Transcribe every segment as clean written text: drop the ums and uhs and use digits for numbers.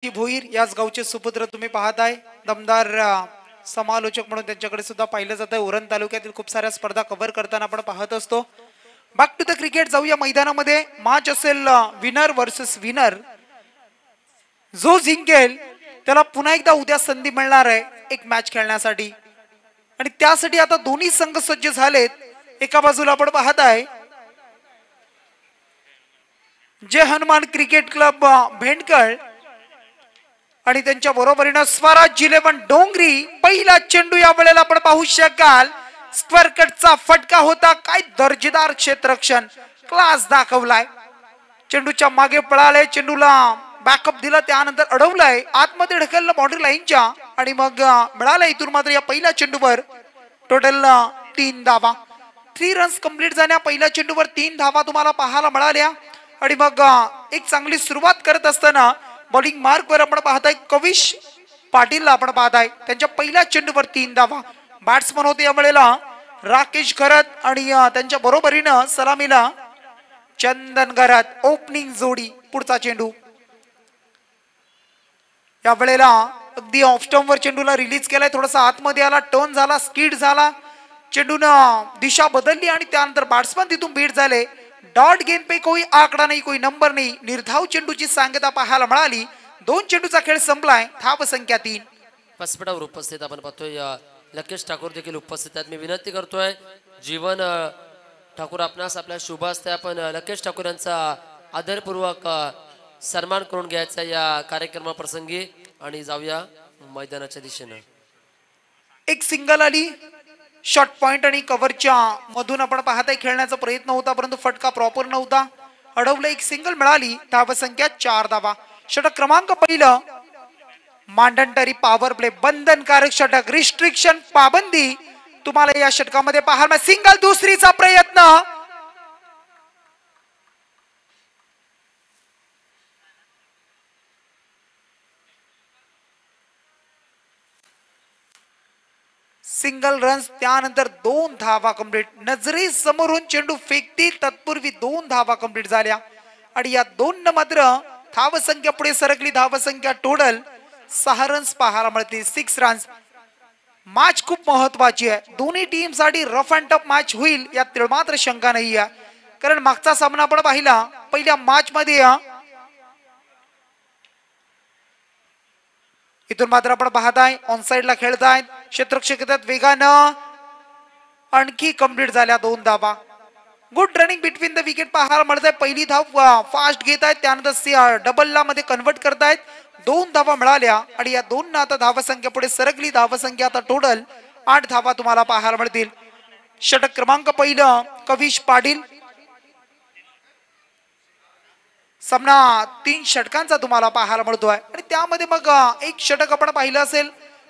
भोईर याच गावचे सुपुत्र तुम्ही पाहताय. दमदार समालोचक म्हणून त्यांच्याकडे सुद्धा पाहिलं जात आहे. उरण तालुक्यातील खूप साऱ्या स्पर्धा कव्हर करताना आपण पाहत असतो. बॅक टू द क्रिकेट जाऊया मैदानामध्ये. मॅच असेल विनर वर्सेस विनर. जो जिंकेल त्याला पुन्हा एकदा उद्या संधी मिळणार आहे एक मॅच खेळण्यासाठी. आणि त्यासाठी आता दोन्ही संघ सज्ज झालेत. एका बाजूला आपण पाहताय जय हनुमान क्रिकेट क्लब भेंडकळ आणि त्यांच्या बरोबरीनं स्वराज 11 डोंगरी. पहिला चेंडू या वेळेला आपण पाहू शकाल स्क्वेअर कटचा फटका होता. काय दर्जेदार क्षेत्ररक्षण क्लास दाखवलाय. चेंडूच्या मागे पळाले, चेंडूला बॅकअप दिला, त्यानंतर अडवलाय, आतमध्ये ढकललं बाउंड्री लाईनच्या आणि मग मिळाला. इथून मात्र या पहिल्या चेंडूवर टोटल 3 धावा. 3 रन्स कंप्लीट झाल्या. पहिल्या चेंडूवर 3 धावा तुम्हाला पाहायला मिळाल्या. आणि मग एक चांगली सुरुवात करत असताना बॉलिंग मार्क वर आपण पाहताय कविश पाटीलला आपण पाहताय. त्यांच्या पहिल्या चेंडूवर 3 धावा. बॅट्समन होते या वेळेला राकेश घरत आणि त्यांच्या बरोबरीनं सलामीला चंदन घरत. ओपनिंग जोडी. पुढचा चेंडू या वेळेला अगदी ऑफ स्टंप वर चेंडूला रिलीज केलाय. थोडासा आतमध्ये आला, टर्न झाला, स्किड झाला, चेंडूनं दिशा बदलली आणि त्यानंतर बॅट्समन तिथून बीट झाले. डॉट गेंद पे कोई आकडा नाही, कोई नंबर नाही. निर्धाव चेंडूची सांगता पाहायला मिळाली. 2 चेंडूचा खेळ संपलाय. धाव संख्या 3. व्यासपीठावर उपस्थित आपण पाहतोय लकेश ठाकूर देखील उपस्थित आहेत. मी विनंती करतोय जीवन ठाकूर आपणास आपल्या शुभ असते आपण लकेश ठाकूर यांचा आदरपूर्वक सन्मान करून घ्यायचा या कार्यक्रमाप्रसंगी. आणि जाऊया मैदानाच्या दिशेनं. एक सिंगल आली. शॉर्ट पॉइंट आणि कव्हरच्या मधून आपण पाहताय खेळण्याचा प्रयत्न होता परंतु फटका प्रॉपर नव्हता. अडवलं. एक सिंगल मिळाली. धाव संख्या 4 धावा. षटक क्रमांक पहिलं मांडंटरी पॉवर प्ले बंधनकारक षटक. रिस्ट्रिक्शन पाबंदी तुम्हाला या षटकामध्ये पाहायला. सिंगल. दुसरीचा प्रयत्न. Single runs. त्यानंतर 2 धावा कंप्लीट. नजरे समोरून चेंडू फेकतील तत्पूर्वी 2 धावा कंप्लीट झाल्या आणि या 2 मात्र धाव संख्या पुढे सरकली. धाव संख्या टोटल 6 रन्स पाहायला मिळतील. 6 रन्स. मॅच खूप महत्वाची आहे. दोन्ही टीम साठी रफ अँड टफ मॅच होईल यात मात्र शंका नाही आहे. कारण मागचा सामना आपण पाहिला पहिल्या मॅच मध्ये इथून मात्र आपण पाहताय ऑन साइडला खेळतायत. क्षेत्ररक्षक वेगानं आणखी कंप्लीट झाल्या 2 धावा. Good running between the wicket पाहायला मिळत आहे. पहिली धाव फास्ट घेत आहेत, त्यानंतर डबलला मध्ये कन्वर्ट करतायत. 2 धावा मिळाल्या आणि या 2 आता धाव संख्या पुढे सरकली. धाव संख्या आता टोटल 8 धावा तुम्हाला पाहायला मिळतील. षटक क्रमांक पहिलं कविश पाटील. सामना 3 षटकांचा तुम्हाला पाहायला मिळतोय आणि त्यामध्ये मग एक षटक आपण पाहिलं असेल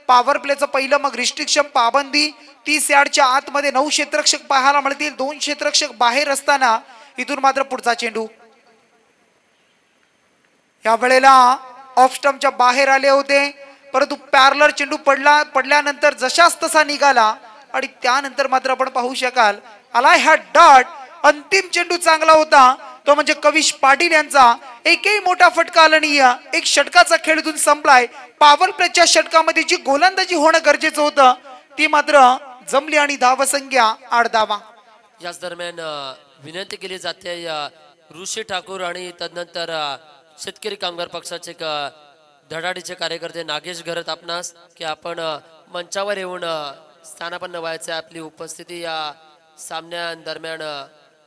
पॉवर प्लेचं पहिलं. मग रिस्ट्रिक्शन पाबंदी. 30 यार्डच्या आतमध्ये 9 क्षेत्ररक्षक पाहायला मिळतील. 2 क्षेत्ररक्षक बाहेर असताना इथून मात्र पुढचा चेंडू. या वेळेला ऑफ स्टंपच्या बाहेर आले होते परंतु पॅरलर चेंडू पडल्यानंतर जशाच तसा निघाला आणि त्यानंतर मात्र आपण पाहू शकाल आलाय हा डॉट. अंतिम चेंडू चांगला होता तो म्हणजे कविश पाटील यांचा. एकही मोठा फटका आला नाही. एक षटकाचा खेळ इथून संपलाय. पॉवर प्लेच्या षटकामध्ये जी गोलंदाजी होणं गरजेचं होतं ती मात्र जमली आणि धाव संख्या 8 धावा. याच दरम्यान विनंती केली जाते ऋषी ठाकूर आणि तदनंतर शेतकरी कामगार पक्षाचे धडाडीचे कार्यकर्ते नागेश घरत आपणास की आपण मंचावर येऊन स्थानापन्न व्हायचे. आपली उपस्थिती या सामन्या दरम्यान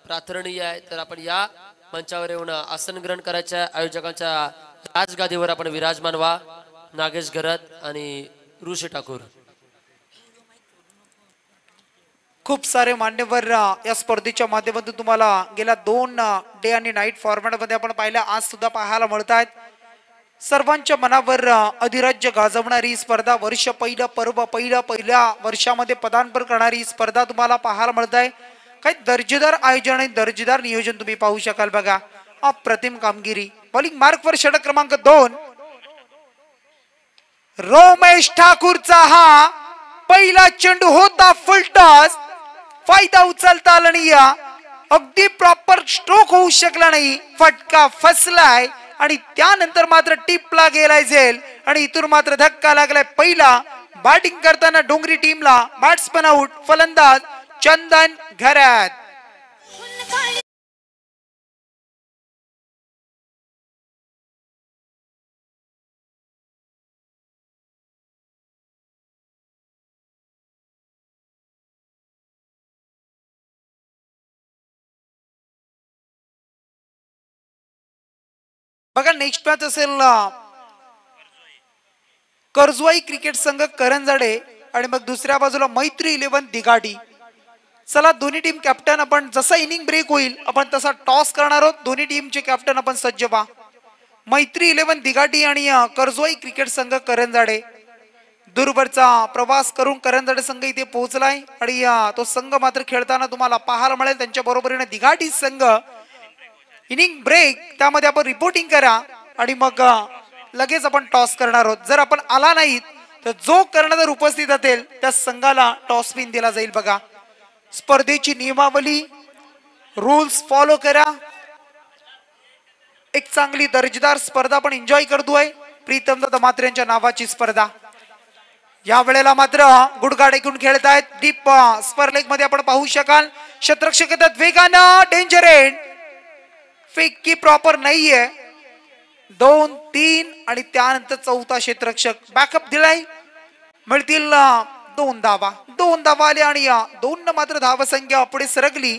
प्रार्थनीय आहे. तर आपण या मंचावर येऊन आसन ग्रहण करायच्या आयोजकांच्या राजगादीवर आपण विराजमान व्हा. नागेश घरत आणि ऋषी ठाकूर. खूप सारे मान्यवर या स्पर्धेच्या माध्यमातून तुम्हाला गेल्या 2 डे आणि नाईट फॉर्मॅट मध्ये आपण पाहिलं. आज सुद्धा पाहायला मिळत आहेत. सर्वांच्या मनावर अधिराज्य गाजवणारी स्पर्धा. वर्ष पहिलं पर्व पहिल्या वर्षामध्ये पदार्पण करणारी स्पर्धा तुम्हाला पाहायला मिळत आहे. काही दर्जेदार आयोजन आणि दर्जेदार नियोजन तुम्ही पाहू शकाल. बघा अप्रतिम कामगिरी. बॉलिंग मार्क वर षटक क्रमांक 2 रोमेश ठाकूरचा हा पहिला चेंडू होता. फुल टॉस. फायदा उचलता आला नाही. अगदी प्रॉपर स्ट्रोक होऊ शकला नाही. फटका फसलाय आणि त्यानंतर मात्र टिपला गेलाय झेल आणि इथून मात्र धक्का लागलाय पहिला बॅटिंग करताना डोंगरी टीमला बॅट्समन आउट फलंदाज चंदन घरात. बघा नेक्स्ट मॅच असेल कर्जवाई क्रिकेट संघ करंजाडे आणि मग दुसऱ्या बाजूला मैत्री 11 दिगाडी. चला दोन्ही टीम कॅप्टन आपण जसा इनिंग ब्रेक होईल आपण तसा टॉस करणार आहोत. दोन्ही टीमचे कॅप्टन आपण सज्ज व्हा. मैत्री 11 दिगाडी आणि कर्जवाई क्रिकेट संघ करंजाडे दूरवरचा प्रवास करून करंजाडे संघ इथे पोहोचलाय आणि तो संघ मात्र खेळताना तुम्हाला पाहायला मिळेल. त्यांच्या बरोबरीने दिगाडी संघ इनिंग ब्रेक त्यामध्ये आपण रिपोर्टिंग करा आणि मग लगेच आपण टॉस करणार आहोत. जर आपण आला नाहीत तर जो कर्णधार उपस्थित असेल त्या संघाला टॉस विन दिला जाईल. बघा स्पर्धेची नियमावली रूल्स फॉलो करा. एक चांगली दर्जेदार स्पर्धा आपण एन्जॉय करतोय. प्रीतम दत्त मात्रे यांच्या नावाची स्पर्धा या वेळेला मात्र गुडगाड ऐकून खेळतायत. डीप स्पर लेग मध्ये आपण पाहू शकाल शतरक्षक येतात वेगानं. डेंजर एंड फेक की प्रॉपर नाहीये. 2-3 आणि त्यानंतर चौथा क्षेत्ररक्षक बॅकअप दिलाय. मिळतील 2 धावा. 2 धावा आले आणि 2 मात्र धावसंख्या पुढे सरकली.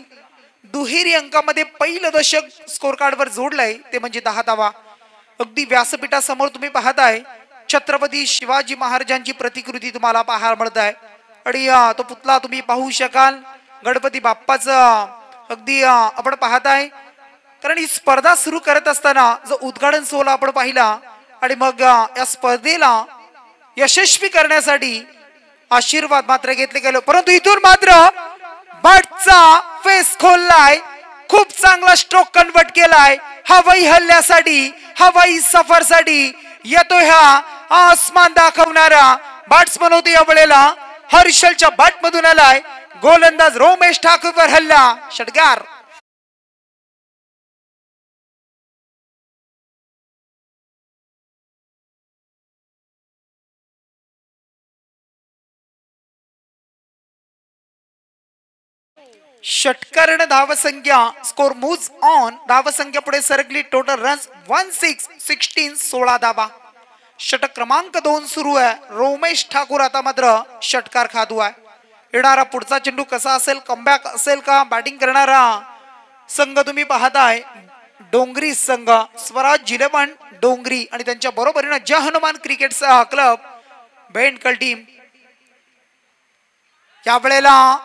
दुहेरी अंकामध्ये पहिलं दशक स्कोर कार्ड वर जोडलंय ते म्हणजे 10 धावा. अगदी व्यासपीठासमोर तुम्ही पाहताय छत्रपती शिवाजी महाराजांची प्रतिकृती तुम्हाला पाहायला मिळत आहे आणि तो पुतळा तुम्ही पाहू शकाल. गणपती बाप्पाचं अगदी आपण पाहताय. कारण ही स्पर्धा सुरू करत असताना जो उद्घाटन सोहळा आपण पाहिला आणि मग या स्पर्धेला यशस्वी करण्यासाठी आशीर्वाद मात्र घेतले गेले. परंतु इथून मात्र बॅटचा फेस खोललाय. खूप चांगला स्ट्रोक कन्वर्ट केलाय. हवाई हल्ल्यासाठी हवाई सफरसाठी येतो ह्या आसमान दाखवणारा बॅट्समन होते. या वेळेला हर्षलच्या बॅट मधून आलाय गोलंदाज रोमेश ठाकूरवर हल्ला षटकार. षटकारण धावसंख्या स्कोर मूव्स ऑन. धावसंख्या पुढे सरकली. टोटल रन्स 16 16 धावा. षटक क्रमांक 2 सुरू आहे. रोमेश ठाकूर आता मात्र षटकार खातो आहे. येणारा पुढचा चेंडू कसा असेल कमबॅक असेल का. बॅटिंग करणारा संघ तुम्ही पाहताय डोंगरी संघ स्वराज 11 डोंगरी आणि त्यांच्या बरोबरीने Jai Hanuman cricket club Bhendkal team. या वेळेला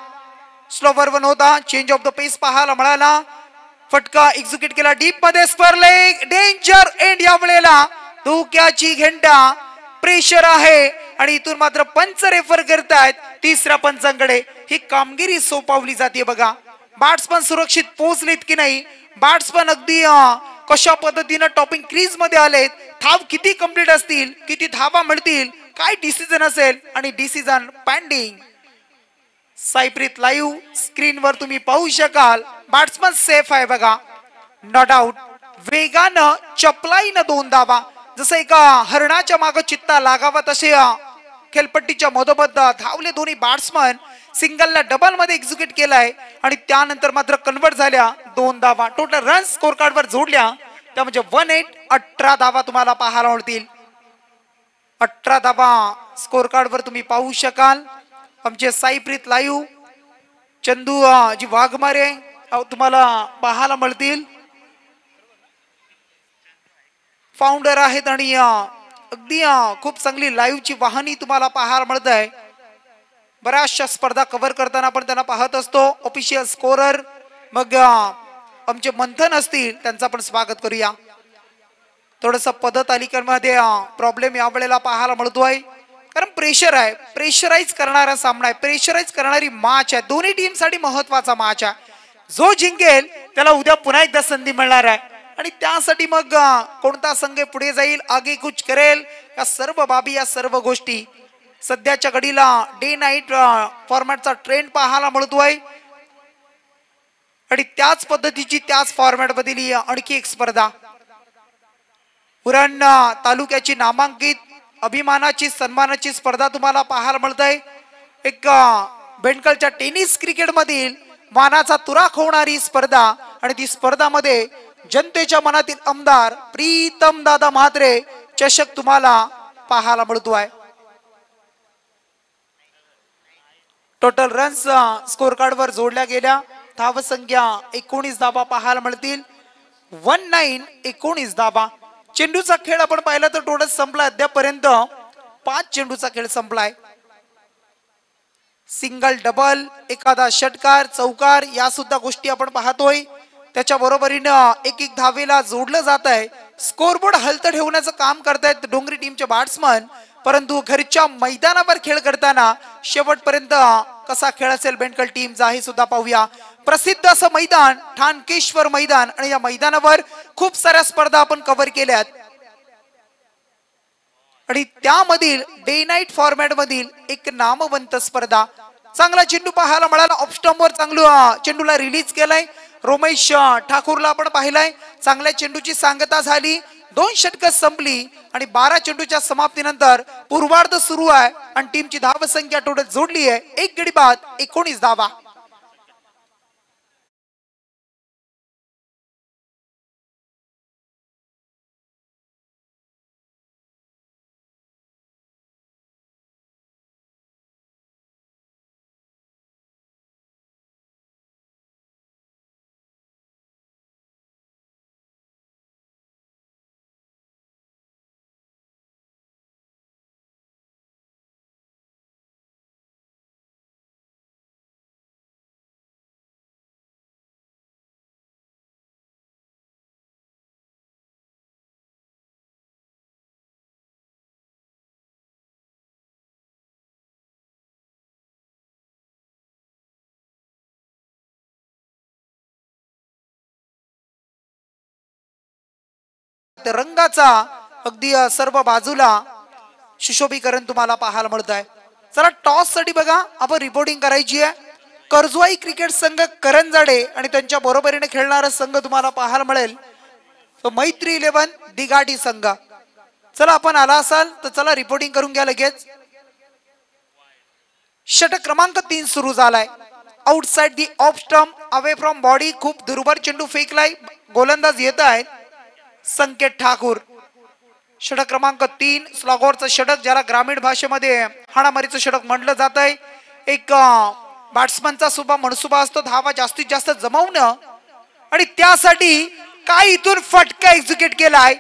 स्लोवर वन होता. चेंज ऑफ द पेस पाहायला मिळाला. फटका एक्झिक्यूट केला डीप मध्ये. स्पर लेग डेंजर एंड. या वेळेला धोक्याची घंटा प्रेशर आहे आणि इथून मात्र पंच रेफर करतायत तिसऱ्या पंचांकडे. ही कामगिरी सोपवली जाते. बघा बॅट्समन सुरक्षित पोहोचलेत की नाही. बॅट्समन अगदी कशा पद्धतीने टॉपिंग क्रीज मध्ये आलेत. धाव किती कंप्लीट असतील किती धावा मिळतील काय डिसिजन असेल आणि डिसिजन पेंडिंग. सायप्रीत लाईव्ह स्क्रीनवर तुम्ही पाहू शकाल बॅट्समन सेफ आहे. बघा नो डाऊट वेगानं चपलाईनं 2 धावा. जसं एका हरणाच्या मागे चित्ता लागावा तसे खेळपट्टीच्या मधोमध धावले दोन्ही बॅट्समन. सिंगलला डबल मध्ये एक्झिक्यूट केलाय आणि त्यानंतर मात्र कन्वर्ट झाल्या 2 धावा. टोटल रन स्कोर कार्ड वर जोडल्या त्या म्हणजे 18 धावा तुम्हाला पाहायला मिळतील. 18 धावा स्कोर कार्ड वर तुम्ही पाहू शकाल. आमचे साईप्रीत लाईव्ह चंदू जी वाघमारे तुम्हाला पाहायला मिळतील. फाउंडर आहेत आणि अगदी खूप चांगली लाईव्हची वाहनी तुम्हाला पाहायला मिळत आहे. बऱ्याचशा स्पर्धा कव्हर करताना आपण त्यांना पाहत असतो. ऑफिशियल स्कोरर मग आमचे मंथन असतील त्यांचं आपण स्वागत करूया. थोडस पदतालिकांमध्ये प्रॉब्लेम या वेळेला पाहायला मिळतोय कारण प्रेशर आहे. प्रेशराईज करणारा सामना आहे. प्रेशराईज करणारी मॅच आहे. दोन्ही टीम साठी महत्वाचा मॅच आहे. जो जिंकेल त्याला उद्या पुन्हा एकदा संधी मिळणार आहे आणि त्यासाठी मग कोणता संघ पुढे जाईल आगे कुछ करेल या सर्व बाबी या सर्व गोष्टी सध्याच्या घडीला डे नाईट फॉर्मॅटचा ट्रेंड पाहायला मिळतोय आणि त्याच पद्धतीची त्याच फॉर्मॅट मधील आणखी एक स्पर्धा उरण तालुक्याची नामांकित अभिमानाची सन्मानाची स्पर्धा तुम्हाला पाहायला मिळत आहे। एक बेंडकलच्या टेनिस क्रिकेट मधील मानाचा तुराख होणारी स्पर्धा आणि ती स्पर्धामध्ये जनतेच्या मनातील आमदार प्रीतम दादा म्हात्रे चषक तुम्हाला पाहायला मिळतो आहे। टोटल रन्स स्कोर कार्ड वर जोडल्या गेल्या धाव संख्या 19 धावा पाहायला मिळतील 19 धावा। चेंडूचा खेळ आपण पाहिला तर टोटल संपला अद्यापर्यंत 5 चेंडूचा खेळ संपलाय। सिंगल डबल एखादा षटकार चौकार या सुद्धा गोष्टी आपण पाहतोय। त्याच्या बरोबरीनं एक एक धावेला जोडलं जात आहे। स्कोरबोर्ड हलत ठेवण्याचं काम करतायत डोंगरी टीमचे बॅट्समन, परंतु घरच्या मैदानावर खेळ करताना शेवटपर्यंत कसा खेळ असेल बेंडकल टीमचा हे सुद्धा पाहूया। प्रसिद्ध असं मैदान ठाणकेश्वर मैदान आणि या मैदानावर खूप साऱ्या स्पर्धा आपण कव्हर केल्यात आणि त्यामधील डे नाईट फॉर्मॅट मधील एक नामवंत स्पर्धा चांगला चेंडू पाहायला मिळाला। ऑफ स्टंप वर चांगला चेंडूला रिलीज केलाय रोमेश ठाकूरला आपण पाहिलाय। चांगल्या चेंडूची सांगता झाली 2 षटकं संपली आणि 12 चेंडूच्या समाप्तीनंतर पूर्वार्ध सुरू आहे आणि टीमची धाव संख्या टोटल जोडली आहे 1 गडी बाद 19 धावा। रंगाचा अगदी सर्व बाजूला सुशोभीकरण तुम्हाला पाहायला मिळत आहे। चला टॉस साठी बघा आपण रिपोर्टिंग करायची आहे। कर्जवाई क्रिकेट संघ करंजाडे आणि त्यांच्या बरोबरीने खेळणारा संघ तुम्हाला पाहायला मिळेल तो मैत्री 11 दिगाटी संघ। चला आपण आला असाल तर चला रिपोर्टिंग करून घ्या लगेच। षटक क्रमांक 3 सुरू झालाय। Outside the off stump away from body खूप दुर्बर चेंडू फेकलाय। गोलंदाज येत आहेत संकेत ठाकूर। षटक क्रमांक 3 स्लॉगरचं षटक ज्याला ग्रामीण भाषेमध्ये हाणामारीचं षटक म्हटलं जात आहे। एक बॅट्समनचा सुबा मनसुबा असतो धावा जास्तीत जास्त जमवणं आणि त्यासाठी काय इथून फटका एक्झिक्यूट केलाय।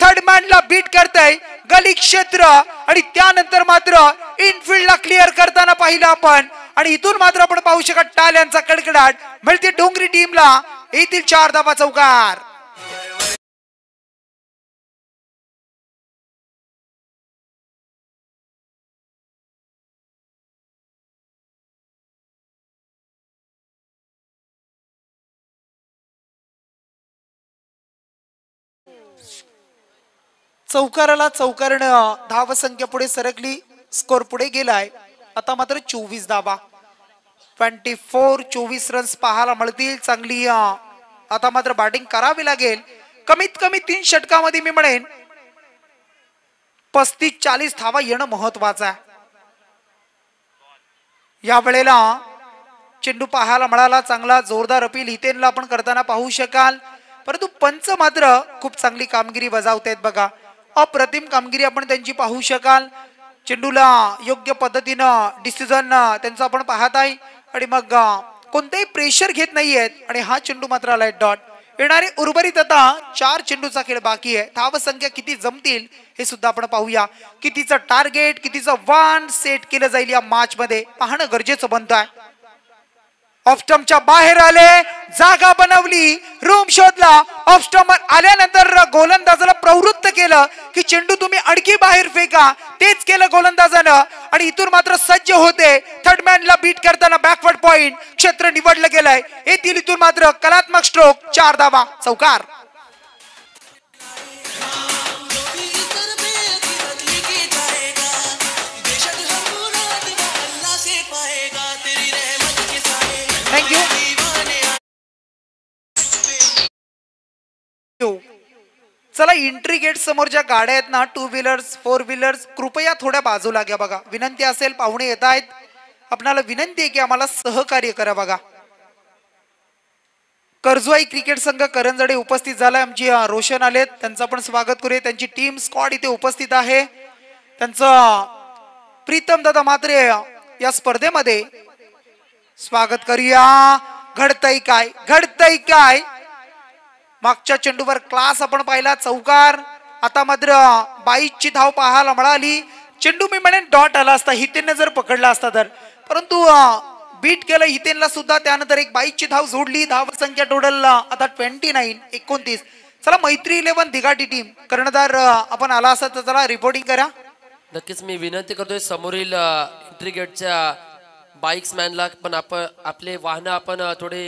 थर्ड मॅनला बीट करताय गली क्षेत्र आणि त्यानंतर मात्र इनफिल्डला क्लिअर करताना पाहिलं आपण आणि इथून मात्र आपण पाहू शकत टाळ्यांचा कडकडाट मिळते डोंगरी टीमला। येथील 4 धावा चौकार। चौकाराला चौकारणं धाव संख्या पुढे सरकली स्कोर पुढे गेलाय। आता मात्र 24 धावा 24 रन्स पाहायला मिळतील। चांगली आता मात्र बॅटिंग करावी लागेल। कमीत कमी 3 षटकामध्ये मी म्हणेन 35-40 धावा येणं महत्वाचं आहे। या वेळेला चेंडू पाहायला मिळाला चांगला जोरदार अपील हितेनला आपण करताना पाहू शकाल, परंतु पंच मात्र खूप चांगली कामगिरी बजावतायत बघा। अप्रतिम कामगिरी आपण त्यांची पाहू शकाल। चेंडूला योग्य पद्धतीनं डिसिजन त्यांचं आपण पाहत आहे आणि मग कोणतेही प्रेशर घेत नाहीयेत आणि हा चेंडू मात्र आलाय डॉट। येणारे उर्वरित आता 4 चेंडूचा खेळ बाकी आहे। धाव संख्या किती जमतील हे सुद्धा आपण पाहूया। कितीचं टार्गेट कितीचं वन सेट केलं जाईल या मॅच मध्ये पाहणं गरजेचं बनतं आहे। ऑफ स्टंपच्या बाहेर आले जागा बनवली रूम शोधला ऑफ स्टंप आल्यानंतर गोलंदाजाला प्रवृत्त केलं की चेंडू तुम्ही अडकी बाहेर फेका। तेच केलं गोलंदाजानं आणि इथून मात्र सज्ज होते थर्ड मॅनला बीट करताना बॅकवर्ड पॉइंट क्षेत्र निवडलं गेलंय। येथील इथून मात्र कलात्मक स्ट्रोक 4 धावा चौकार। चला एंट्री गेट समोर ज्या गाड्या आहेत ना, 2 व्हीलर्स 4 व्हीलर्स, कृपया थोड्या बाजूला घ्या बघा. विनंती असेल, पाहुणे येत आहेत, आपणाला विनंती आहे की आम्हाला सहकार्य करा बघा. कर्जवाई क्रिकेट संघ करंजडे उपस्थित झालाय. आमची रोशन आलेत, त्यांचं पण स्वागत करूया. त्यांची टीम स्क्वॉड इथे उपस्थित आहे. त्यांचं प्रीतम दादा मात्रे या स्पर्धेमध्ये स्वागत करूया. घडतंय काय, घडतंय काय. मागच्या चेंडूवर क्लास आपण पाहिला, चौकार. आता मात्र 22ची धाव पाहायला मिळाली. चेंडू मी म्हणेन डॉट आला असता हितेनने जर पकडला असता तर, परंतु बीट केलं हितेनला सुद्धा. त्यानंतर एक 22ची धाव जोडली. धाव संख्या टोटल आता 29. चला मैत्री 11 दिघाटी टीम कर्णधार आपण आला असता तर चला रिपोर्टिंग करा. नक्कीच मी विनंती करतोय समोरील एंट्री गेटच्या बाईक्समॅनला पण आपण आपले वाहनं आपण थोडे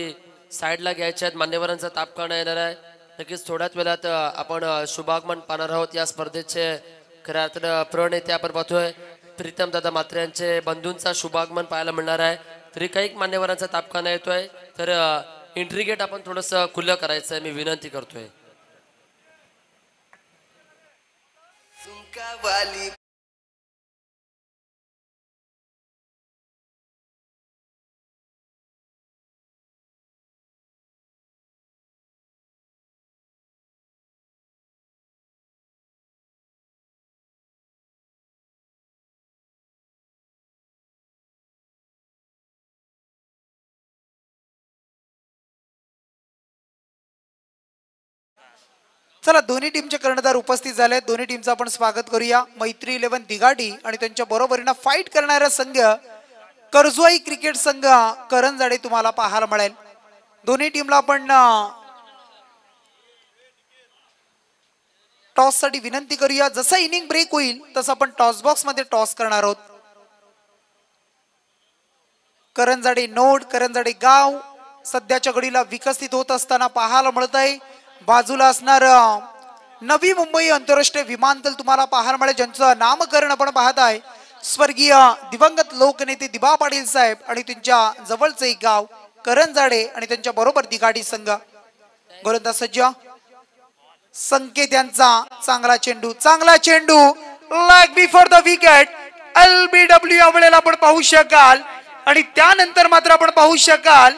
साईडला घ्यायचे आहेत. मान्यवरांचा ताप करण्यात येणार आहे. नक्कीच थोड्याच वेळात आपण शुभागमन पाहणार आहोत. या स्पर्धेचे खऱ्या अर्थानं प्रणेते आपण पाहतोय प्रीतम दादा मात्रे यांचे बंधूंचा शुभागमन पाहायला मिळणार आहे. तरी काही मान्यवरांचा ताप करण्यात येतोय, तर एंट्री गेट आपण थोडस खुलं करायचं आहे, मी विनंती करतोय. चला दोन्ही टीमचे कर्णधार उपस्थित झाले. दोन्ही टीमचं आपण स्वागत करूया. मैत्री 11 दिघाटी आणि त्यांच्या बरोबरीनं फाईट करणारा संघ कर्जवाई क्रिकेट संघ करंजडे तुम्हाला पाहायला मिळेल. दोन्ही टीमला आपण टॉस साठी विनंती करूया. जसं इनिंग ब्रेक होईल तसं आपण टॉस बॉक्स मध्ये टॉस करणार आहोत. करंजडे नोड, करंजडे गाव सध्याच्या घडीला विकसित होत असताना पाहायला मिळत आहे. बाजूला असणार नवी मुंबई आंतरराष्ट्रीय विमानतळ तुम्हाला पाहायला मिळेल, ज्यांचं नामकरण आपण पाहत आहे स्वर्गीय दिवंगत लोकनेते दिबा पाटील साहेब आणि त्यांच्या जवळचं एक गाव करंजडे आणि त्यांच्या बरोबर दिघाटी संघ. गोलंदाज सज्ज, संकेत यांचा चांगला चेंडू, चांगला चेंडू, leg before the wicket. LBW या वेळेला आपण पाहू शकाल आणि त्यानंतर मात्र आपण पाहू शकाल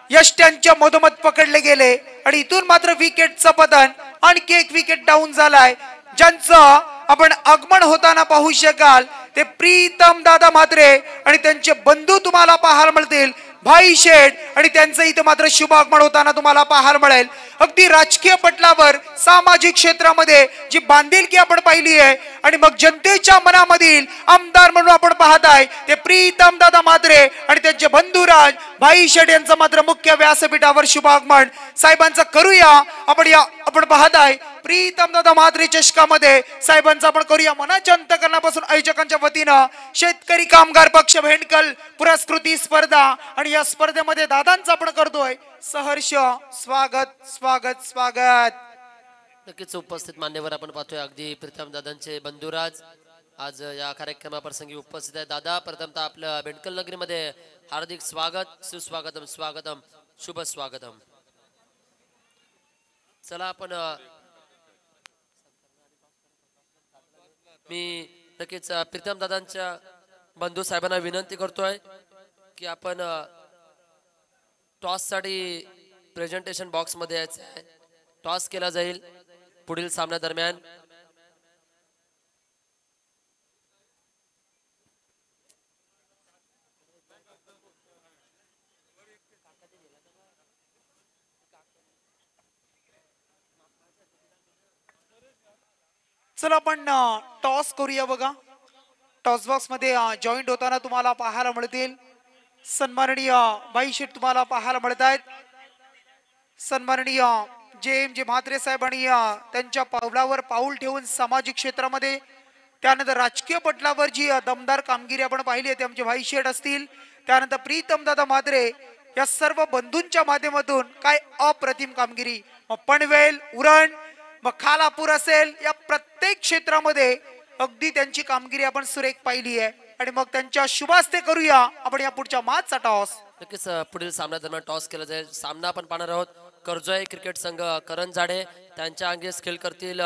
यष्ट्यांच्या मधोमध पकडले गेले आणि इथून मात्र विकेटचं पतन. आणखी एक विकेट डाऊन झालाय, ज्यांचं आपण आगमन होताना पाहू शकाल ते प्रीतम दादा म्हात्रे आणि त्यांचे बंधू तुम्हाला पाहायला मिळतील भाई शेठ, आणि त्यांचं इथं मात्र शुभ आगमन होताना तुम्हाला पाहायला मिळेल. अगदी राजकीय पटलावर सामाजिक क्षेत्रामध्ये जी बांधिलकी आपण पाहिली आहे आणि मग जनतेच्या मनामधील आमदार म्हणून आपण पाहताय ते प्रीतम दादा म्हात्रे आणि त्यांचे बंधुराज भाई शेठ यांचं मात्र मुख्य व्यासपीठावर शुभ आगमन साहेबांचं करूया आपण. आपण पाहताय प्रीतम दादा म्हात्रे चषकामध्ये साहेबांचा आपण करूया मनाच्या अंतकरणापासून आयोजकांच्या वतीनं शेतकरी कामगार पक्ष भेंडकल पुरस्कृती स्पर्धा. आणि या स्पर्धेमध्ये दादांचा आपण करतोय सहर्ष स्वागत स्वागत स्वागत. नक्कीच उपस्थित मान्यवर आपण पाहतोय अगदी प्रीतम दादांचे बंधुराज आज या कार्यक्रमाप्रसंगी उपस्थित आहे. दादा प्रथमतः आपल्या भेंडकल नगरीमध्ये हार्दिक स्वागत, सुस्वागतम, स्वागतम, शुभ स्वागतम. चला आपण मी नक्कीच प्रीतम दादांच्या बंधू साहेबांना विनंती करतोय की आपण टॉस साठी प्रेझेंटेशन बॉक्स मध्ये यायचं आहे. टॉस केला जाईल पुढील सामन्या दरम्यान. चला आपण टॉस करूया बघा. टॉस बॉक्स मध्ये जॉईंट होताना तुम्हाला पाहायला मिळतील सन्माननीय भाई शेठ तुम्हाला पाहायला मिळत आहेत. सन्माननीय जे म्हात्रे साहेब आणि त्यांच्या पावलावर पाऊल ठेवून सामाजिक क्षेत्रामध्ये त्यानंतर राजकीय पटलावर जी दमदार कामगिरी आपण पाहिली आहे ते आमचे भाई शेठ असतील. त्यानंतर प्रीतम दादा म्हात्रे या सर्व बंधूंच्या माध्यमातून काय अप्रतिम कामगिरी, मग पनवेल, उरण, मग खालापूर असेल, या प्रत्येक क्षेत्रामध्ये अगदी त्यांची कामगिरी आपण सुरेख पाहिली आहे. आणि मग त्यांच्या शुभास्ते करूया आपण या पुढच्या मॅचचा टॉस. नक्कीच पुढील सामन्या दरम्यान टॉस केला जाईल. सामना आपण पाहणार आहोत कर्जोय क्रिकेट संघ करंजाडे त्यांच्या अंगेस खेळ करतील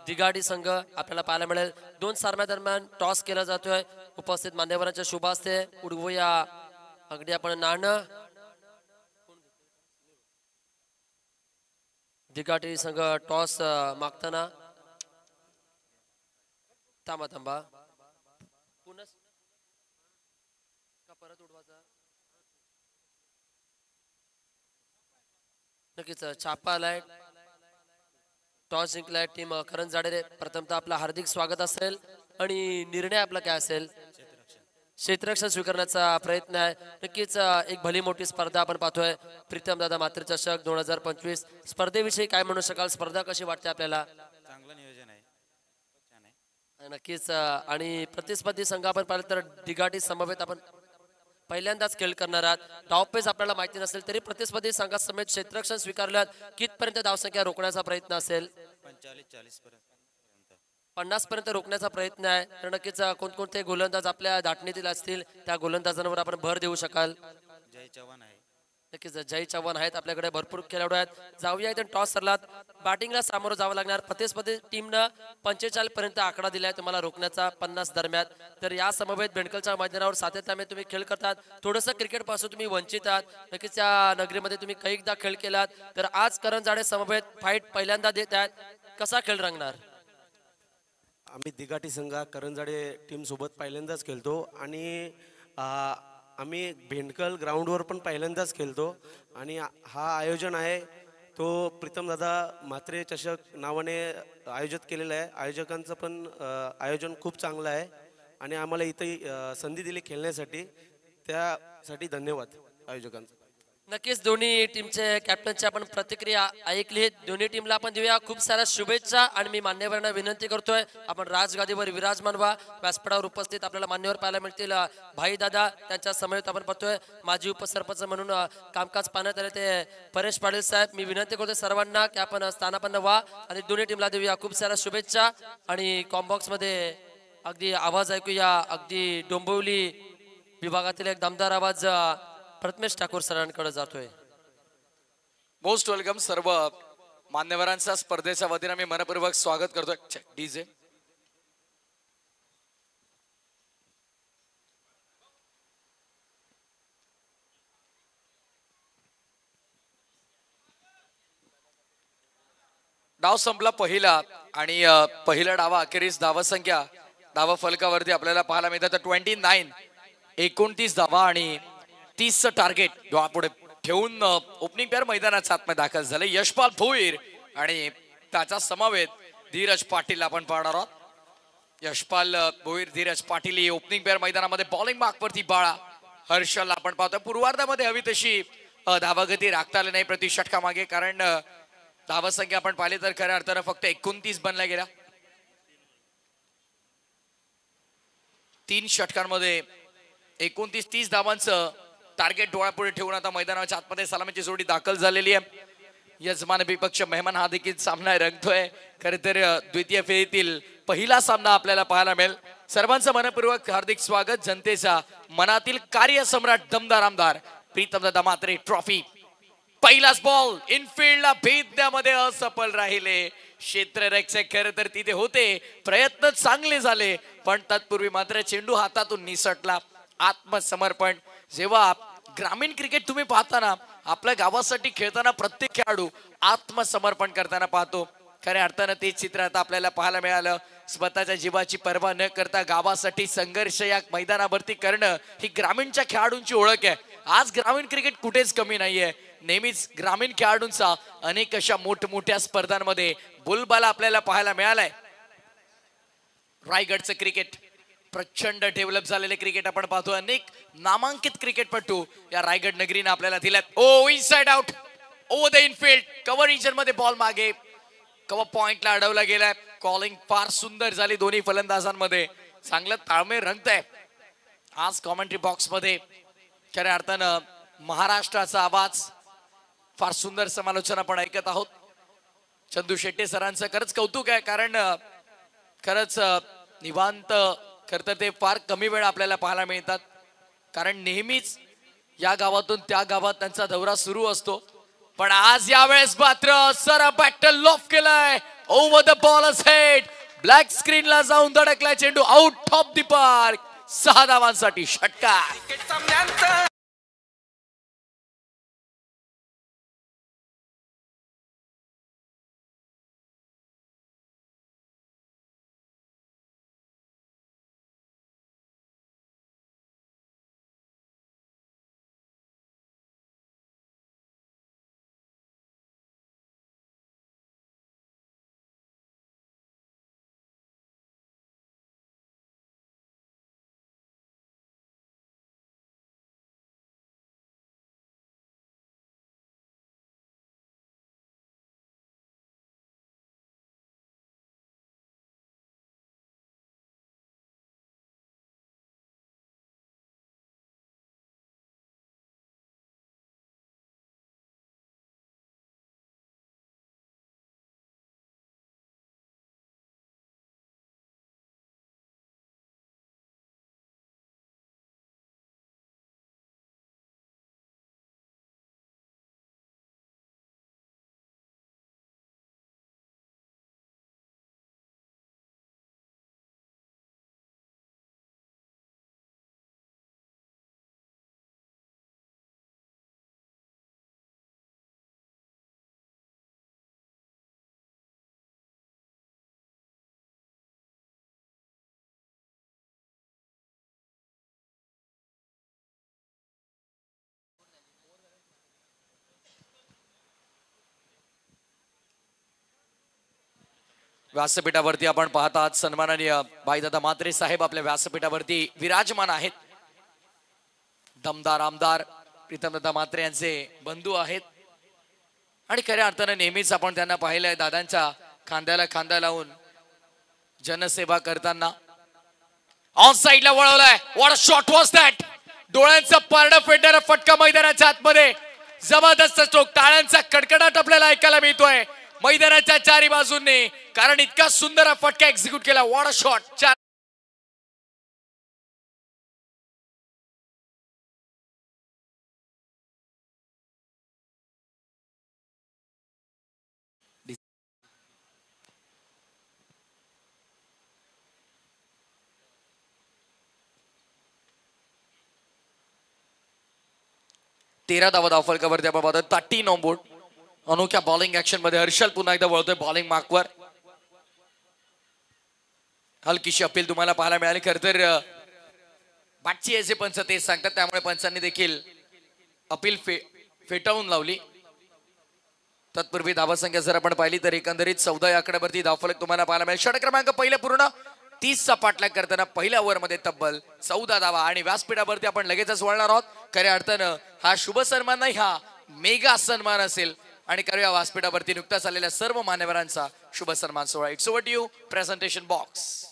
दिगाडी संघ आपल्याला पाहायला मिळेल. 2 सामन्या दरम्यान टॉस केला जातोय. उपस्थित मान्यवरांच्या शुभ हस्ते उडवूया अगदी आपण नाणं. दिगाडी संघ टॉस मागताना थांबा परत उडवायचा नक्कीच. छापा आलाय, टॉस जिंकलाय टीम करंजाडे. प्रथमतः आपलं हार्दिक स्वागत असेल आणि निर्णय आपला काय असेल? क्षेत्ररक्षण स्वीकारण्याचा प्रयत्न आहे. नक्कीच एक भली मोठी स्पर्धा आपण पाहतोय. प्रीतम दादा मातृचषक 2025 स्पर्धेविषयी काय म्हणू शकाल? स्पर्धा कशी वाटते आपल्याला? चांगलं नियोजन आहे, छान आहे. नक्कीच. आणि प्रतिस्पर्धी संघ आपण पाहिलं तर दिगाटी समवेत आपण पहिल्यांदाच खेळ करणार आहात. टॉपपेज आपल्याला माहिती नसेल तरी प्रतिस्पर्धी संघासमेत क्षेत्ररक्षण स्वीकारल्यात कितपर्यंत धावसंख्या रोखण्याचा प्रयत्न असेल? 45-40 पर्यंत 50 पर्यंत रोखण्याचा प्रयत्न आहे. तर नक्कीच कोणकोणते गोलंदाज आपल्या दाटणीतील असतील त्या गोलंदाजांवर आपण भर देऊ शकाल? जय चव्हाण आहे. नक्कीच जय चव्हाण आहेत आपल्याकडे. भरपूर खेळाडू आहेत. जाऊया इथे टॉस सरलात. बॅटिंगला सामोरं जावं लागणार. प्रतिस्पर्धी टीमनं 45 पर्यंत आकडा दिलाय तुम्हाला रोखण्याचा 50 दरम्यान. तर या समवेत बेंडकलच्या मैदानावर सातत्याने तुम्ही खेळ करतात. थोडंसं क्रिकेट पासून तुम्ही वंचित आहात. नक्कीच या नगरीमध्ये तुम्ही कैकदा खेळ केलात. तर आज करंजाडे समवेत फाईट पहिल्यांदा देत आहेत. कसा खेळ रंगणार? आम्ही दिगाटी संघ करंजाडे टीम सोबत पहिल्यांदाच खेळतो आणि आम्ही भेंडकल ग्राउंडवर पण पहिल्यांदाच खेळतो आणि हा आयोजन आहे तो प्रीतम दादा म्हात्रे चषक नावाने आयोजित केलेला आहे. आयोजकांचं पण आयोजन खूप चांगलं आहे आणि आम्हाला इथे संधी दिली खेळण्यासाठी, त्यासाठी धन्यवाद आयोजकांचा. नक्कीच दोन्ही टीमचे कॅप्टनची आपण प्रतिक्रिया ऐकली. दोन्ही टीमला आपण देऊया खूप साऱ्या शुभेच्छा. आणि मी मान्यवरांना विनंती करतोय आपण राजगादीवर विराजमान व्हा. व्यासपीठावर उपस्थित आपल्याला मान्यवर पाहायला मिळतील भाई दादा, त्यांच्या समवेत आपण पाहतोय माजी उपसरपंच म्हणून कामकाज पाहण्यात आले ते परेश पाटील साहेब. मी विनंती करतोय सर्वांना की आपण स्थानापन्न व्हा आणि दोन्ही टीमला देऊया खूप साऱ्या शुभेच्छा. आणि कॉम्बॉक्स मध्ये अगदी आवाज ऐकूया. अगदी डोंबिवली विभागातील एक दमदार आवाज प्रथमेश ठाकूर सरांकडे जातोय. मोस्ट वेलकम सर्व मान्यवरांचा स्पर्धेच्या वतीने मी मनपूर्वक स्वागत करतोय. डीजे डाव संपला पहिला आणि पहिला डावा अखेरीस धावसंख्या धावा फलकावरती आपल्याला पाहायला मिळतात 29. 29 धावा आणि 30चं टार्गेट डोळ्यापुढे ठेवून ओपनिंग पेअर मैदानाच्या आतमध्ये दाखल झाले. यशपाल भोईर आणि त्याचा समवेत धीरज पाटील आपण पाहणार आहोत. यशपाल भोईर, धीरज पाटील ही ओपनिंग पेअर मैदानामध्ये बॉलिंग मार्कवरती बाळा हर्षल आपण पाहतोय. पूर्वार्धामध्ये हवी तशी धावागती राखता आली नाही प्रति षटकामागे, कारण धावसंख्या आपण पाहिली तर खऱ्या अर्थानं फक्त 29 बनल्या गेल्या. 3 षटकांमध्ये 29-30 धावांचं टार्गेट डोळ्यापुढे ठेवून आता मैदानाच्या आतमध्ये सलामीची जोडी दाखल झालेली आहे. यजमान विपक्ष मेहमान हा देखील सामना रंगतोय. खरे तर द्वितीय फेरीतील पहिला सामना आपल्याला पाहायला मिळेल. सर्वांचं मनपूर्वक हार्दिक स्वागत. जनतेचा मनातील कार्यसम्राट दमदार आमदार प्रीतमदादा म्हात्रे ट्रॉफी. पहिलाच बॉल इनफिल्डला भेदण्यामध्ये असफल राहिले क्षेत्ररक्षक. खरं तर तिथे होते, प्रयत्न चांगले झाले, पण तत्पूर्वी मात्र चेंडू हातातून निसटला. आत्मसमर्पण. जेव्हा ग्रामीण क्रिकेट तुम्ही पाहताना आपल्या गावासाठी खेळताना प्रत्येक खेळाडू आत्मसमर्पण करताना पाहतो. खऱ्या अर्थानं ते चित्र आता आपल्याला पाहायला मिळालं. स्वतःच्या जीवाची पर्वा न करता गावासाठी संघर्ष या मैदानावरती करणं ही ग्रामीणच्या खेळाडूंची ओळख आहे. आज ग्रामीण क्रिकेट कुठेच कमी नाहीये. नेहमीच ग्रामीण खेळाडूंचा अनेक अशा मोठमोठ्या स्पर्धांमध्ये बोलबाला आपल्याला पाहायला मिळालाय. रायगडचं क्रिकेट प्रचंड डेव्हलप झालेले क्रिकेट आपण पाहतो. अनेक नामांकित क्रिकेटपटू या रायगड नगरीने आपल्याला दिल्यात. Oh inside out over the infield. Cover region मध्ये बॉल मागे कव्हर पॉइंटला अडवला गेलाय. कॉलिंग फार सुंदर झाली दोन्ही फलंदाजांमध्ये. चांगलं ताळमेळ रंगतंय आज कॉमेंट्री बॉक्स मध्ये. खऱ्या अर्थानं महाराष्ट्राचा आवाज फार सुंदर समालोचन आपण ऐकत आहोत. चंदू शेट्टे सरांचं खरंच कौतुक आहे, कारण खरंच निवांत खरं तर ते फार कमी वेळ आपल्याला पाहायला मिळतात, कारण नेहमीच या गावातून त्या गावात त्यांचा दौरा सुरू असतो. पण आज यावेळेस मात्र सर बॅटल लॉफ केलाय. Over the ball head, black स्क्रीनला जाऊन धडकलाय चेंडू, आउट ऑफ द पार्क. 6 धावांसाठी षटकार. व्यासपीठावरती आपण पाहतात सन्माननीय भाईदादा म्हात्रे साहेब आपल्या व्यासपीठावरती विराजमान आहेत. दमदार आमदार प्रीतमदादा म्हात्रे यांचे बंधू आहेत आणि खऱ्या अर्थाने नेहमीच आपण त्यांना पाहिलंय दादांच्या खांद्याला खांदा लावून जनसेवा करताना. ऑन साइडला वळवलाय. What a shot was that. डोळ्यांचा पारडा फेडणारा फटका मैदानाच्या आतमध्ये. जबरदस्त स्ट्रोक. टाळ्यांचा कडकडाट आपल्याला ऐकायला मिळतोय मैदानाच्या चारी बाजूंनी, कारण इतका सुंदर हा फटका एक्झिक्यूट केला. What a shot. तेरा धावा धावफलकावरती आपण पाहतोय. 13 ऑन बोर्ड. अनोख्या बॉलिंग ऍक्शन मध्ये हर्षल पुन्हा एकदा वळतोय बॉलिंग मार्कवर. हलकीशी अपील तुम्हाला पाहायला मिळाली. खर तर बाटची असे पंच तेच सांगतात, त्यामुळे पंचांनी देखील अपील फेटाळून लावली. तत्पूर्वी धावसंख्या जर आपण पाहिली तर एकंदरीत 14 या आकड्यावरती धावफलक तुम्हाला पाहायला मिळेल. षटक क्रमांक पहिले पूर्ण 30चा पाठलाग करताना पहिल्या ओव्हरमध्ये तब्बल 14 धावा. आणि व्यासपीठावरती आपण लगेचच वळणार आहोत. खऱ्या अर्थानं हा शुभ सन्मान नाही, हा मेगा सन्मान असेल. आणि करूया व्यासपीठावरती नुकताच आलेल्या सर्व मान्यवरांचा शुभ सन्मान सोहळा. It's over to you presentation box.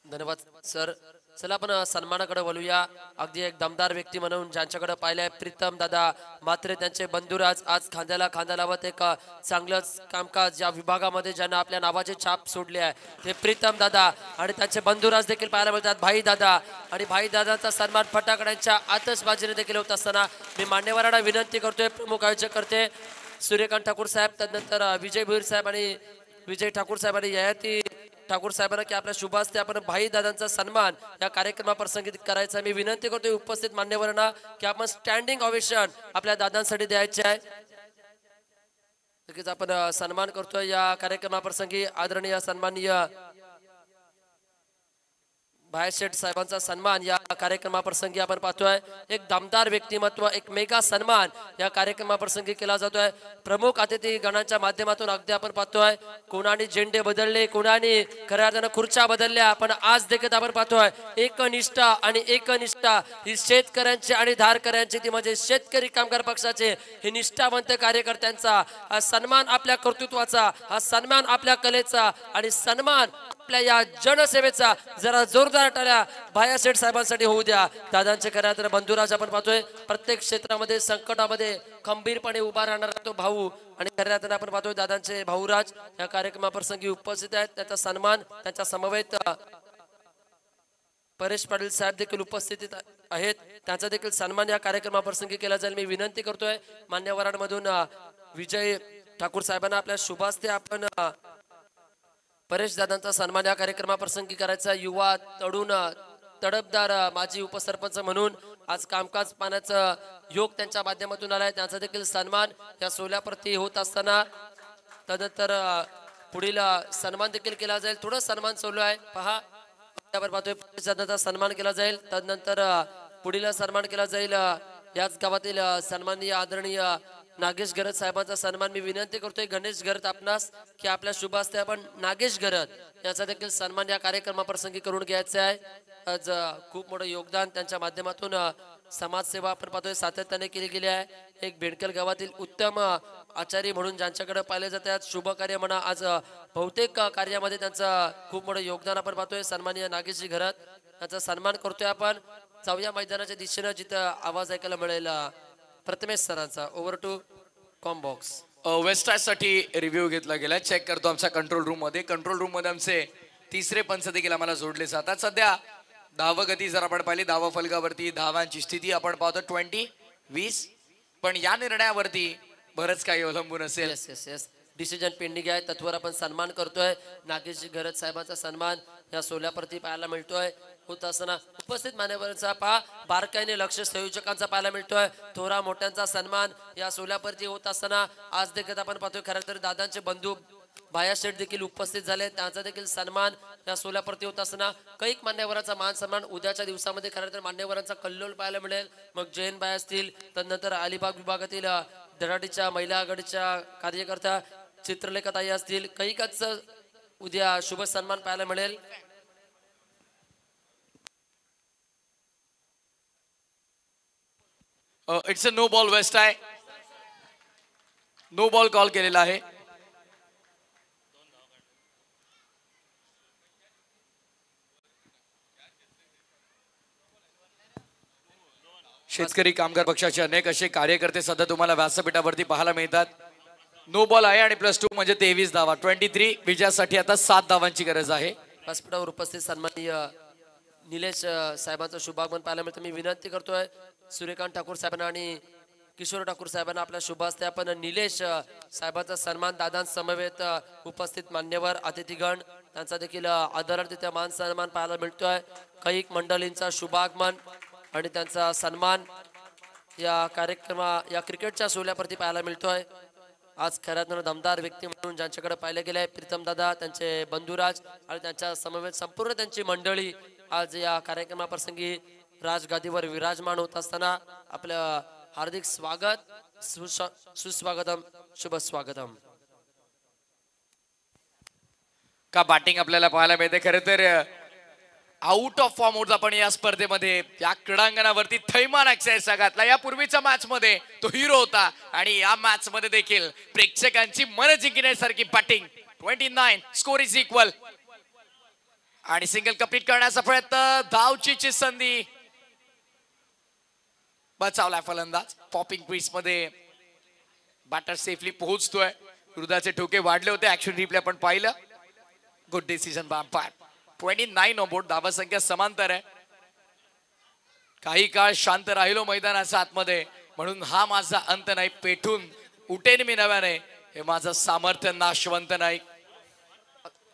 धन्यवाद सर. चला आपण सन्मानाकडे वळूया. अगदी एक दमदार व्यक्ती म्हणून ज्यांच्याकडे पाहिलंय प्रीतम दादा म्हात्रे, त्यांचे बंधुराज आज खांद्याला खांदा लावत एक चांगलंच कामकाज या विभागामध्ये ज्यांना आपल्या नावाचे छाप सोडले आहे ते प्रीतम दादा आणि त्यांचे बंधुराज देखील पाहायला मिळतात भाई दादा. आणि भाई दादाचा सन्मान फटाकड्यांच्या आतषबाजीने देखील होत असताना मी मान्यवरांना विनंती करतोय, प्रमुख आयोजक करते सूर्यकांत ठाकूर साहेब, त्यानंतर विजय भोईर साहेब आणि विजय ठाकूर साहेब आणि ययाती ठाकूर साहेबांना की आपल्या शुभ हस्ते आपण भाई दादांचा सन्मान या कार्यक्रमाप्रसंगी करायचा. मी विनंती करतोय उपस्थित मान्यवरांना की आपण स्टँडिंग ओवेशन आपल्या दादांसाठी द्यायचे आहे. नक्कीच आपण सन्मान करतोय या कार्यक्रमाप्रसंगी. आदरणीय सन्माननीय भायशेठ साहेबांचा सन्मान या कार्यक्रमाप्रसंगी आपण पाहतोय. एक दमदार व्यक्तिमत्व, एक मेगा सन्मान या कार्यक्रमाप्रसंगी केला जातोय. प्रमुख अतिथी गणांच्या माध्यमातून अगदी आपण पाहतोय कोणाने झेंडे बदलले, कोणाने खऱ्या अर्थानं खुर्च्या बदलल्या, पण आज देखील आपण पाहतोय एकनिष्ठा आणि एकनिष्ठा ही शेतकऱ्यांची आणि धारकऱ्यांची, ती म्हणजे शेतकरी कामगार पक्षाचे हे निष्ठावंत कार्यकर्त्यांचा हा सन्मान, आपल्या कर्तृत्वाचा हा सन्मान, आपल्या कलेचा आणि सन्मान आपल्या या जनसेवेचा जरा जोरदार टाळ्या भायाशेठ साहेबांसाठी होऊ द्या. दादांचे खऱ्या तर बंधुराज आपण पाहतोय प्रत्येक क्षेत्रामध्ये संकटामध्ये खंबीरपणे उभा राहणारा तो भाऊ. आणि खऱ्या अर्थाने आपण पाहतोय दादांचे भाऊराज या कार्यक्रमाप्रसंगी उपस्थित आहेत. त्याचा सन्मान त्यांच्या समवेत परेश पाटील साहेब देखील उपस्थित आहेत, त्यांचा देखील सन्मान या कार्यक्रमाप्रसंगी केला जाईल. मी विनंती करतोय मान्यवरांमधून विजय ठाकूर साहेबांना आपल्या शुभास्ते आपण परेश दादांचा सन्मान या कार्यक्रमाप्रसंगी करायचा. युवा तरुण तडफदार माजी उपसरपंच म्हणून आज कामकाज पाहण्याचा योग त्यांच्या माध्यमातून आलाय, त्यांचा देखील सन्मान या सोहळ्याप्रती होत असताना तदनंतर पुढील सन्मान देखील केला जाईल. थोडं सन्मान चालू आहे पहा, त्यावर पाहतोय परेश दादांचा सन्मान केला जाईल. तदनंतर पुढील सन्मान केला जाईल याच गावातील सन्माननीय आदरणीय नागेश घरत साहेबांचा सन्मान. मी विनंती करतोय गणेश घरत आपणास की आपल्या शुभ हस्ते आपण नागेश घरत याचा देखील सन्मान या कार्यक्रमाप्रसंगी करून घ्यायचा आहे. आज खूप मोठं योगदान त्यांच्या माध्यमातून समाजसेवा आपण पाहतोय सातत्याने केली गेली आहे. एक बेडकल गावातील उत्तम आचार्य म्हणून ज्यांच्याकडे पाहिले जातात, शुभ कार्य म्हणा आज बहुतेक कार्यामध्ये त्यांचं खूप मोठं योगदान आपण पाहतोय. सन्माननीय नागेशजी घरत यांचा सन्मान करतोय आपण. चौया मैदानाच्या दिशेनं जिथं आवाज ऐकायला मिळेल प्रथमेश सरांचा. Over to combox. वेस्ट साठी रिव्ह्यू घेतला गेला, चेक करतो आमच्या कंट्रोल रूम मध्ये. कंट्रोल रूम मध्ये आमचे तिसरे पंच देखील आम्हाला जोडले जातात. सध्या धावगती जर आपण पाहिली धावा फलकावरती धावांची स्थिती आपण पाहतो 20-20, पण या निर्णयावरती बरंच काही अवलंबून असेल. Yes yes yes decision pending आहे, तत्वर आपण सन्मान करतोय. नागेशजी घरत साहेबांचा सन्मान या सोहळ्याप्रती पाहायला मिळतोय. होत असताना उपस्थित मान्यवरांचा पहा बारकाईने लक्ष संयोजकांचा पाहायला मिळतोय. थोरा मोठ्यांचा सन्मान या सोहळ्याप्रती होत असताना आज देखील आपण पाहतोय खरं तर दादांचे बंधू भाया शेठ देखील उपस्थित झाले, त्यांचा देखील सन्मान या सोहळ्याप्रती होत असताना कैक मान्यवरांचा मान सन्मान उद्याच्या दिवसामध्ये खरं तर मान्यवरांचा कल्लोल पाहायला मिळेल. मग जैन बाय असतील, तदनंतर अलिबाग विभागातील धडाडीच्या महिला आघाडीच्या कार्यकर्त्या चित्रलेखाताई असतील, कैकच उद्या शुभ सन्मान पाहायला मिळेल. It's a no ball waist आहे, नो बॉल कॉल केलेला आहे. शेतकरी कामगार पक्षाचे अनेक असे कार्यकर्ते सध्या तुम्हाला व्यासपीठावरती पाहायला मिळतात. नो बॉल आहे आणि +2 म्हणजे 23 धावा. 23 विजयासाठी आता 7 धावांची गरज आहे. व्यासपीठावर उपस्थित सन्माननीय निलेश साहेबांचं शुभागमन पाहायला मिळतं. मी विनंती करतोय सूर्यकांत ठाकूर साहेबांना आणि किशोर ठाकूर साहेबांना आपल्या शुभ हस्ते आपण निलेश साहेबांचा सन्मान दादांसमवेत उपस्थित मान्यवर अतिथीगण त्यांचा देखील आदरार्थ मान सन्मान पाहायला मिळतोय. कैक मंडळींचा शुभागमन आणि त्यांचा सन्मान या क्रिकेटच्या सोहळ्याप्रती पाहायला मिळतोय. आज खऱ्यात दमदार व्यक्ती म्हणून ज्यांच्याकडे पाहिलं गेलंय प्रीतम दादा, त्यांचे बंधुराज आणि त्यांच्या समवेत संपूर्ण त्यांची मंडळी आज या कार्यक्रमाप्रसंगी राजगादीवर विराजमान होत असताना आपलं हार्दिक स्वागत, सुस्वागतम, शुभ स्वागतम. का बॅटिंग आपल्याला पाहायला मिळते. खरं तर आउट ऑफ फॉर्म होता पण या स्पर्धेमध्ये या क्रीडांगणावरती थैमान अक्षरशः घातला. या पूर्वीच्या मॅच मध्ये तो हिरो होता आणि या मॅच मध्ये देखील प्रेक्षकांची मन जिंकण्यासारखी बॅटिंग. 29 स्कोर इज इक्वल आणि सिंगल कंप्लीट करण्याचा प्रयत्न, धावची संधी बचावलाय फलंदाज. पॉपिंग क्रीज मध्ये बॅटर सेफली पोहोचतोय. हृदयाचे ठोके वाढले होते, ऍक्शन रिप्ले आपण पाहिलं. Good decision bye umpire. 29 on board, धावा संख्या समांतर आहे. काही काळ शांत राहिलो मैदानाच्या आतमध्ये म्हणून हा माझा अंत नाही, पेठून उठेन मी नव्याने, हे माझं सामर्थ्य नाशवंत नाही.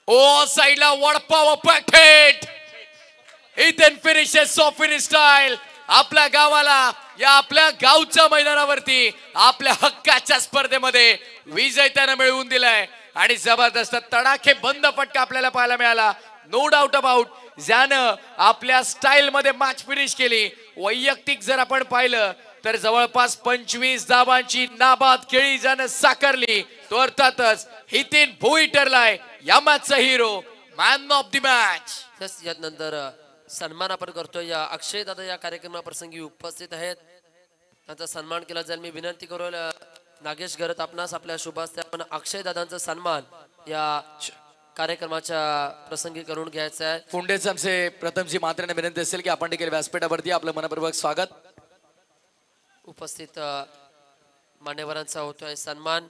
ओ साईडला वडपाव पॅकेट, इथेन फिनिशेस ऑफ इन स्टाईल. आपल्या गावाला या आपल्या गावच्या मैदानावरती आपल्या हक्काच्या स्पर्धेमध्ये विजय त्यानं मिळवून दिलाय आणि जबरदस्त तडाखे बंद फटका आपल्याला पाहायला मिळाला. नो डाऊट अबाउट, ज्यानं आपल्या स्टाईल मध्ये मॅच फिनिश केली. वैयक्तिक जर आपण पाहिलं तर जवळपास 25 धावांची नाबाद खेळी ज्यानं साकारली तो अर्थातच हितेन भोई ठरलाय या मॅचचा hero, man of the match. यानंतर सन्मान आपण करतोय. या अक्षय दादा या कार्यक्रमाप्रसंगी उपस्थित आहेत, त्यांचा सन्मान केला जाईल. मी विनंती करू नागेश घरत आपणास आपल्या शुभ हस्ते आपण अक्षय दादांचा सन्मान या कार्यक्रमाच्या प्रसंगी करून घ्यायचा आहे. पुंडेच आमचे प्रथमजी मात्रेने विनंती असेल की आपण देखील व्यासपीठावरती आपलं मनपूर्वक स्वागत. उपस्थित मान्यवरांचा होतोय सन्मान.